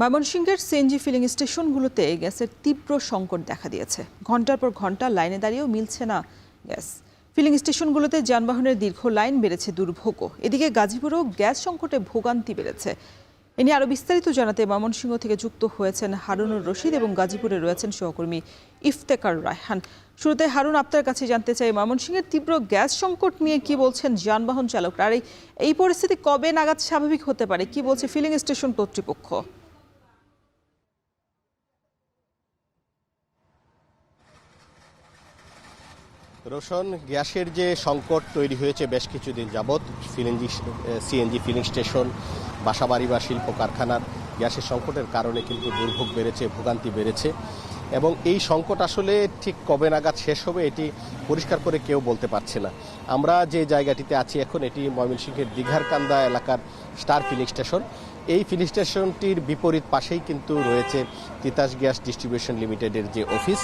ময়মনসিংহের CNG filling স্টেশনগুলোতে গ্যাসের তীব্র সংকট দেখা দিয়েছে। ঘন্টার পর ঘন্টা লাইনে দাঁড়িয়েও মিলছে না গ্যাস। ফিলিং স্টেশনগুলোতে যানবাহনের দীর্ঘ লাইন বেড়েছে দুর্ভোগও। এদিকে গাজীপুরেও গ্যাস সংকটে ভোগান্তি বেড়েছে। এ নিয়ে আরও বিস্তারিত জানাতে ময়মনসিংহ থেকে যুক্ত হয়েছেন হারুনুর রশিদ এবং গাজীপুরে রয়েছেন সহকর্মী ইফতেখার রায়হান। শুরুতে হারুন, আপনার কাছে জানতে চাই, ময়মনসিংহের তীব্র গ্যাস সংকট নিয়ে কি বলছেন যানবাহন চালকরা, আর এই পরিস্থিতি কবে নাগাদ স্বাভাবিক হতে পারে, কি বলছে ফিলিং স্টেশন কর্তৃপক্ষ? রোশন, গ্যাসের যে সংকট তৈরি হয়েছে বেশ কিছুদিন যাবৎ, সিএনজি ফিলিং স্টেশন, বাসাবাড়ি বা শিল্প কারখানার গ্যাসের সংকটের কারণে কিন্তু দুর্ভোগ বেড়েছে, ভোগান্তি বেড়েছে এবং এই সংকট আসলে ঠিক কবে নাগাদ শেষ হবে এটি পরিষ্কার করে কেউ বলতে পারছে না। আমরা যে জায়গাটিতে আছি এখন, এটি ময়মনসিংহের দিঘারকান্দা এলাকার স্টার ফিলিং স্টেশন। এই ফিলিং স্টেশনটির বিপরীত পাশেই কিন্তু রয়েছে তিতাস গ্যাস ডিস্ট্রিবিউশন লিমিটেডের যে অফিস,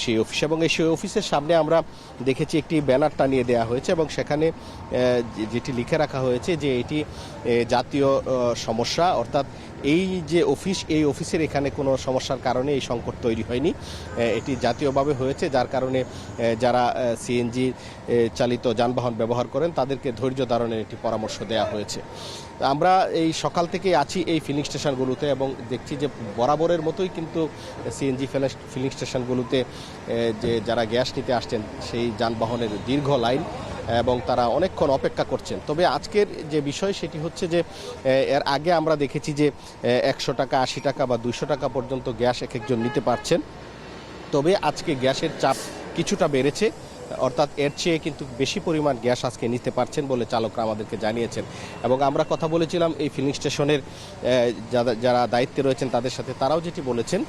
সেই অফিস, এবং সেই অফিসের সামনে আমরা দেখেছি একটি ব্যানার টানিয়ে দেওয়া হয়েছে এবং সেখানে যেটি লিখে রাখা হয়েছে যে এটি জাতীয় সমস্যা, অর্থাৎ এই যে অফিস, এই অফিসের এখানে কোনো সমস্যার কারণে এই সংকট তৈরি হয়নি, এটি জাতীয়ভাবে হয়েছে, যার কারণে যারা সিএনজি চালিত যানবাহন ব্যবহার করেন তাদেরকে ধৈর্য ধারণের একটি পরামর্শ দেওয়া হয়েছে। আমরা এই সকাল থেকে আছি এই ফিলিং স্টেশনগুলোতে এবং দেখছি যে বরাবরের মতোই কিন্তু সিএনজি ফিলিং স্টেশনগুলোতে যে যারা গ্যাস নিতে আসছেন সেই যানবাহনের দীর্ঘ লাইন এবং তারা অনেকক্ষণ অপেক্ষা করছেন। তবে আজকের যে বিষয় সেটি হচ্ছে যে এর আগে আমরা দেখেছি যে 100 টাকা, 80 টাকা বা 200 টাকা পর্যন্ত গ্যাস এক একজন নিতে পারছেন। তবে আজকে গ্যাসের চাপ কিছুটা বেড়েছে, অর্থাৎ এর চেয়ে কিন্তু বেশি পরিমাণ গ্যাস আজকে নিতে পারছেন বলে চালকরা আমাদেরকে জানিয়েছেন। এবং আমরা কথা বলেছিলাম এই ফিলিং স্টেশনের যারা দায়িত্বে রয়েছেন তাদের সাথে, তারাও যেটি বলেছেন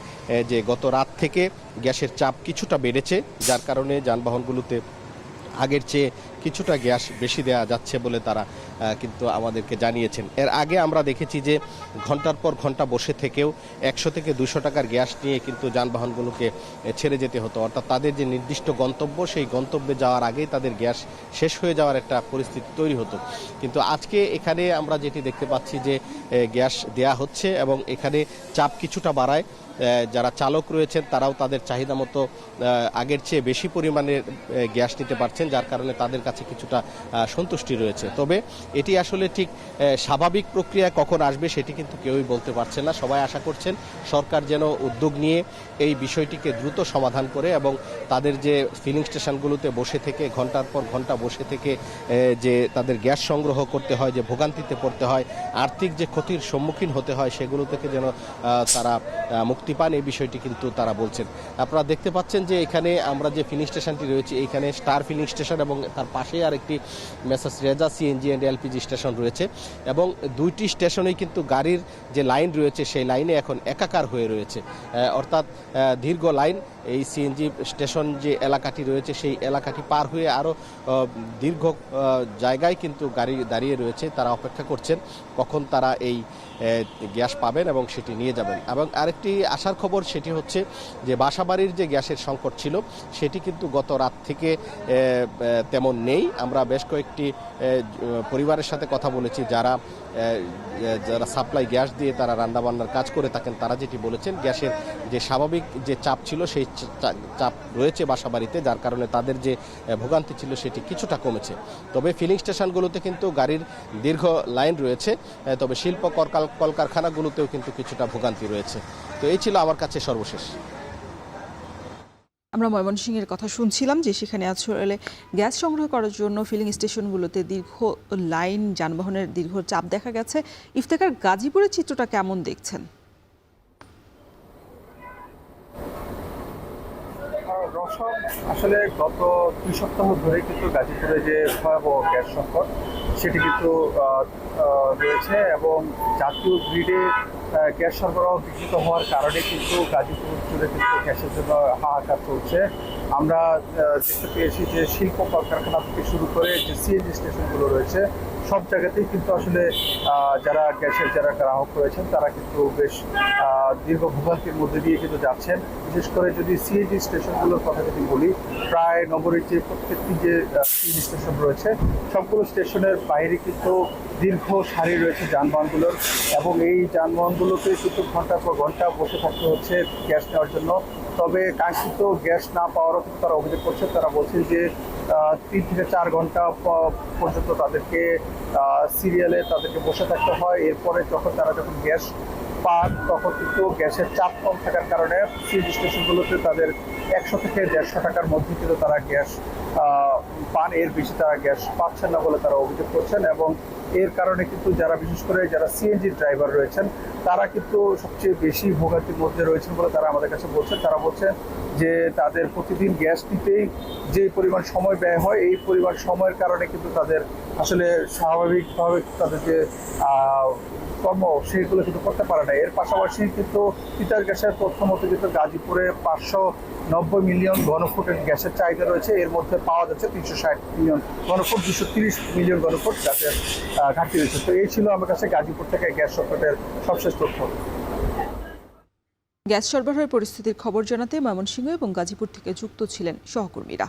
যে গত রাত থেকে গ্যাসের চাপ কিছুটা বেড়েছে, যার কারণে যানবাহনগুলোতে আগের চেয়ে কিছুটা গ্যাস বেশি দেওয়া যাচ্ছে বলে তারা কিন্তু আমাদেরকে জানিয়েছেন। এর আগে আমরা দেখেছি যে ঘন্টার পর ঘন্টা বসে থেকেও 100 থেকে 200 টাকার গ্যাস নিয়ে কিন্তু যানবাহনগুলোকে ছেড়ে যেতে হতো, অর্থাৎ তাদের যে নির্দিষ্ট গন্তব্য সেই গন্তব্যে যাওয়ার আগেই তাদের গ্যাস শেষ হয়ে যাওয়ার একটা পরিস্থিতি তৈরি হতো। কিন্তু আজকে এখানে আমরা যেটি দেখতে পাচ্ছি যে গ্যাস দেয়া হচ্ছে এবং এখানে চাপ কিছুটা বাড়ায়। যারা চালক রয়েছেন তারাও তাদের চাহিদা মতো আগের চেয়ে বেশি পরিমাণের গ্যাস নিতে পারছেন, যার কারণে তাদের কাছে কিছুটা সন্তুষ্টি রয়েছে। তবে এটি আসলে ঠিক স্বাভাবিক প্রক্রিয়া কখন আসবে সেটি কিন্তু কেউই বলতে পারছে না। সবাই আশা করছেন সরকার যেন উদ্যোগ নিয়ে এই বিষয়টিকে দ্রুত সমাধান করে এবং তাদের যে ফিলিং স্টেশনগুলোতে বসে থেকে ঘন্টার পর ঘন্টা বসে থেকে যে তাদের গ্যাস সংগ্রহ করতে হয়, যে ভোগান্তিতে পড়তে হয়, আর্থিক যে ক্ষতির সম্মুখীন হতে হয়, সেগুলো থেকে যেন তারা মুক্তি পান, এই বিষয়টি কিন্তু তারা বলছেন। আপনারা দেখতে পাচ্ছেন যে এখানে আমরা যে ফিলিং স্টেশনটি রয়েছে, এইখানে স্টার ফিলিং স্টেশন এবং তার পাশেই আরেকটি messrs Reza CNG and LPG station রয়েছে এবং দুইটি স্টেশনেই কিন্তু গাড়ির যে লাইন রয়েছে সেই লাইনে এখন একাকার হয়ে রয়েছে, অর্থাৎ দীর্ঘ লাইন। এই সিএনজি স্টেশন যে এলাকাটি রয়েছে সেই এলাকাটি পার হয়ে আরও দীর্ঘ জায়গায় কিন্তু গাড়ি দাঁড়িয়ে রয়েছে, তারা অপেক্ষা করছেন কখন তারা এই গ্যাস পাবেন এবং সেটি নিয়ে যাবেন। এবং আরেকটি আশার খবর সেটি হচ্ছে যে বাসাবাড়ির যে গ্যাসের সংকট ছিল সেটি কিন্তু গত রাত থেকে তেমন নেই। আমরা বেশ কয়েকটি পরিবারের সাথে কথা বলেছি যারা সাপ্লাই গ্যাস দিয়ে তারা রান্নাবান্নার কাজ করে থাকেন, তারা যেটি বলেছেন গ্যাসের যে স্বাভাবিক যে চাপ ছিল সেই চাপ রয়েছে বাসাবাড়িতে, যার কারণে তাদের যে ভোগান্তি ছিল সেটি কিছুটা কমেছে। তবে ফিলিং স্টেশনগুলোতে কিন্তু গাড়ির দীর্ঘ লাইন রয়েছে, তবে শিল্প কলকারখানাগুলোতেও কিন্তু কিছুটা ভোগান্তি রয়েছে। তো এই ছিল আমার কাছে সর্বশেষ। আমরা ময়মনসিংহের কথা শুনছিলাম যে সেখানে আসলে গ্যাস সংগ্রহ করার জন্য ফিলিং স্টেশনগুলোতে দীর্ঘ লাইন, যানবাহনের দীর্ঘ চাপ দেখা গেছে। ইফতেখার, গাজীপুরের চিত্রটা কেমন দেখছেন? আসলে গত 2 সপ্তাহ ধরে কিন্তু গাজীপুরে যে ভয়াবহ গ্যাস সংকট সেটি কিন্তু রয়েছে এবং জাতীয় গ্রিডে গ্যাস সরবরাহ বিঘ্নিত হওয়ার কারণে কিন্তু গাজীপুর জুড়ে কিন্তু গ্যাসের জন্য হাহাকার চলছে। আমরা দেখতে পেয়েছি যে শিল্প কলকারখানা থেকে শুরু করে যে সিএনজি স্টেশনগুলো রয়েছে সব জায়গাতেই কিন্তু আসলে যারা গ্যাসের যারা গ্রাহক রয়েছেন তারা কিন্তু বেশ দীর্ঘ ভোগান্তির মধ্যে দিয়ে কিন্তু যাচ্ছেন। বিশেষ করে যদি সিএনজি স্টেশনগুলোর কথা যদি বলি, প্রায় নগরীর যে প্রত্যেকটি যে সিএনজি স্টেশন রয়েছে সবগুলো স্টেশনের বাইরে কিন্তু দীর্ঘ সারি রয়েছে যানবাহনগুলোর, এবং এই যানবাহনগুলোতে কিন্তু ঘন্টার পর ঘন্টা বসে থাকতে হচ্ছে গ্যাস নেওয়ার জন্য। তবে কাঙ্ক্ষিত গ্যাস না পাওয়ারও কিন্তু তারা অভিযোগ করছে। তারা বলছেন যে 3 থেকে 4 ঘন্টা পর্যন্ত তাদেরকে সিরিয়ালে তাদেরকে বসে থাকতে হয়। এরপরে যখন গ্যাস পান তখন কিন্তু গ্যাসের চাপ কম থাকার কারণে সিএনজি স্টেশনগুলোতে তাদের 100 থেকে 150 টাকার মধ্যে কিন্তু তারা গ্যাস পান, এর বেশি তারা গ্যাস পাচ্ছেন না বলে তারা অভিযোগ করছেন। এবং এর কারণে কিন্তু যারা বিশেষ করে যারা সিএনজি ড্রাইভার রয়েছেন তারা কিন্তু সবচেয়ে বেশি ভোগান্তির মধ্যে রয়েছেন বলে তারা আমাদের কাছে বলছেন। তারা বলছেন যে তাদের প্রতিদিন গ্যাস নিতেই যে পরিমাণ সময় ব্যয় হয়, এই পরিমাণ সময়ের কারণে কিন্তু তাদের আসলে স্বাভাবিকভাবে তাদের যে কর্ম সেইগুলো কিন্তু করতে পারে না। এর পাশাপাশি কিন্তু তিতাস গ্যাসের তথ্য মতো কিন্তু গাজীপুরে 590 মিলিয়ন ঘনফুটের গ্যাসের চাহিদা রয়েছে। এর মধ্যে পাওয়া যাচ্ছে 360 মিলিয়ন ঘনফুট, 230 মিলিয়ন ঘনফুট গ্যাসের ঘাটতি রয়েছে। তো এই ছিল আমার কাছে গাজীপুর থেকে গ্যাস সংকটের সবশেষ তথ্য। গ্যাস সরবরাহের পরিস্থিতির খবর জানাতে ময়মনসিংহ এবং গাজীপুর থেকে যুক্ত ছিলেন সহকর্মীরা।